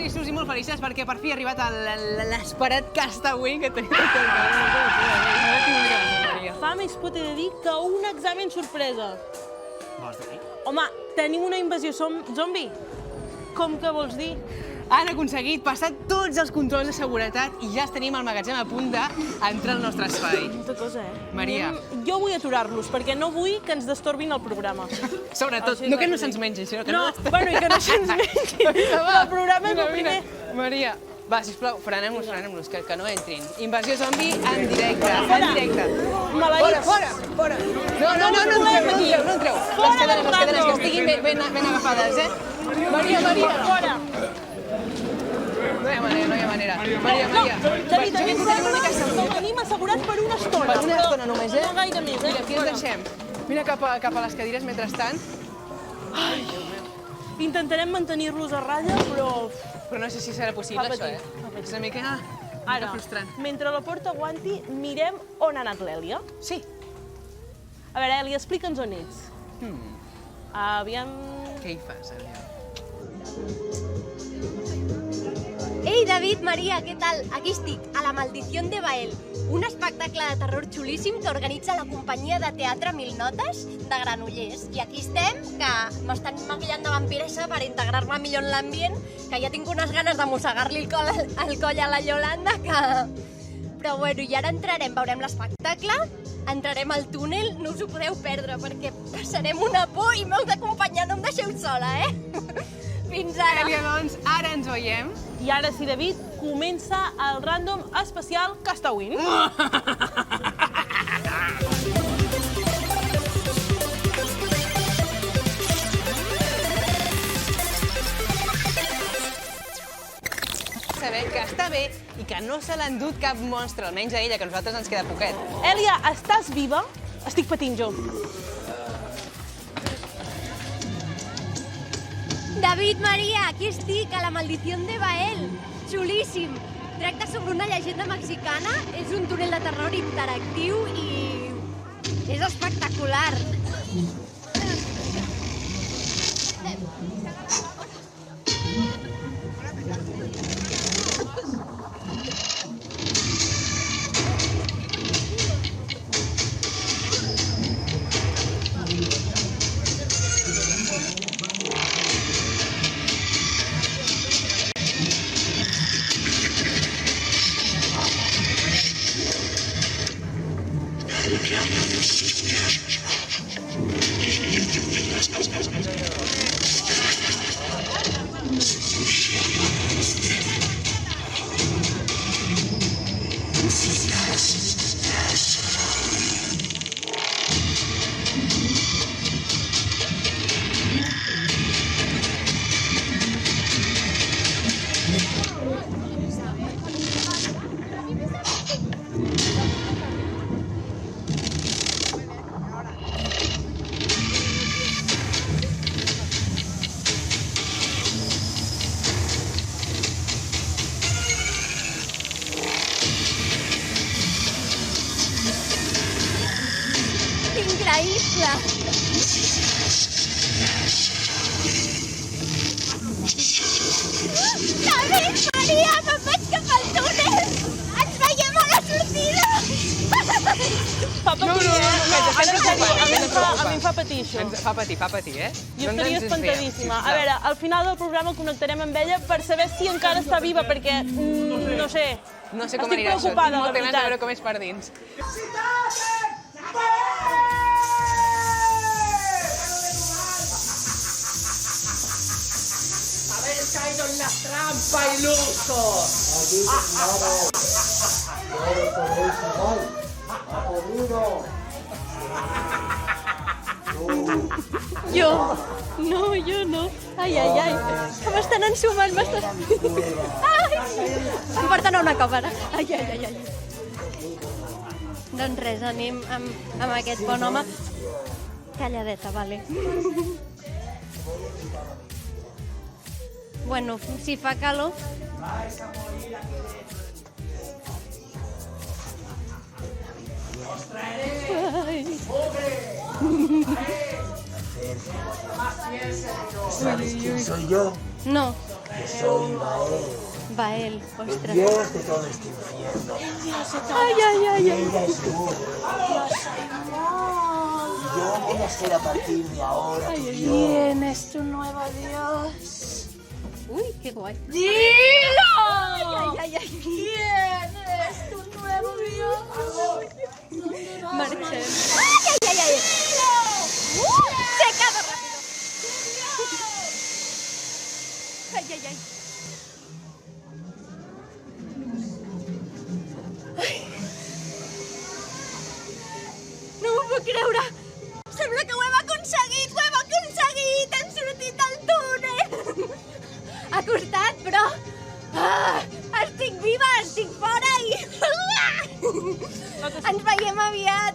feliços i molt felices perquè per fi ha arribat l'esperat Castaway que tenim tot el cas. Fa més por t'he de dir que un examen sorpresa. Vols dir? Home, tenim una invasió zombi. Com que vols dir? Han aconseguit passar tots els controls de seguretat i ja tenim el magatzem a punt d'entrar al nostre espai. Molta cosa, Maria. Jo vull aturar-los, perquè no vull que ens destorbin el programa. Sobretot, no que no se'ns mengin, sinó que no... Bueno, i que no se'ns mengin. El programa és el primer. Maria, va, sisplau, frenem-los, que no entrin. Invasió zombi en directe, Fora! No entreu. Les cadenes, que estiguin ben agafades, Maria! Fora! No hi ha manera. Maria. David, el tenim assegurat per una estona. Per una estona només, No gaire més, Mira, aquí ens deixem. Mira cap a les cadires mentrestant. Intentarem mantenir-los a ratlla, però... Però no sé si serà possible, això, És una mica frustrant. Mentre la porta aguanti, mirem on ha anat l'Èlia. Sí. A veure, Èlia, explica'ns on ets. Aviam... Què hi fas, Èlia? Ei, David, Maria, què tal? Aquí estic, a La Maldición de Bael, un espectacle de terror xulíssim que organitza la companyia de teatre Mil Notes de Granollers. I aquí estem, que m'estan maquillant de vampiressa per integrar-me millor en l'ambient, que ja tinc unes ganes de mossegar-li el coll a la Yolanda, que... Però bueno, i ara entrarem, veurem l'espectacle, entrarem al túnel, no us ho podeu perdre, perquè passarem una por i m'heu d'acompanyar, no em deixeu sola, Fins ara. Èlia, doncs, ara ens veiem. I ara sí, David, comença el random especial Castawin. Saber que està bé i que no se l'ha endut cap monstre, almenys a ella, que a nosaltres ens queda poquet. Èlia, estàs viva? Estic patint jo. David, Maria, aquí estic, a La Maldición de Bael. Xulíssim. Tracta sobre una llegenda mexicana, és un túnel de terror interactiu i és espectacular. Increïble! David, Maria, me'n vaig cap al túnel! Ens veiem a la sortida! Fa patir, a mi em fa patir això. Fa patir, Jo estaria espantadíssima. A veure, al final del programa connectarem amb ella per saber si encara està viva, perquè, no sé, No sé com estic anirà això. preocupada, Tinc la molt ganes de veure veritat. com és per dins. Habéis caído en la trampa, ilusos. Jo no. Ai. M'estan ensumant, Ai! Em porten a una cova, ara. Ai. Doncs res, anem amb aquest bon home. Calladeta, vale. Bueno, si fa calor... ¿Sabes quién soy yo? No. que soy Bael, Bael, el ostres. dios de todo este infierno. Ai, ai, ai, Y ai. ella es tú. Yo voy a ser a partir de ahora tu dios. ¿Quién es tu nuevo dios? Uy, qué guay. ¡Dilo! Ay, ay, ay. ¿Quién es tu nuevo dios? Marxem. Ay, ay, ay, ay. Secado rápido. Ay, ay, ay. No m'ho puc creure! Sembla que ho hem aconseguit! Ho hem aconseguit! Hem sortit del túnel! Ha costat, però... estic viva, estic fora i... Ens veiem aviat!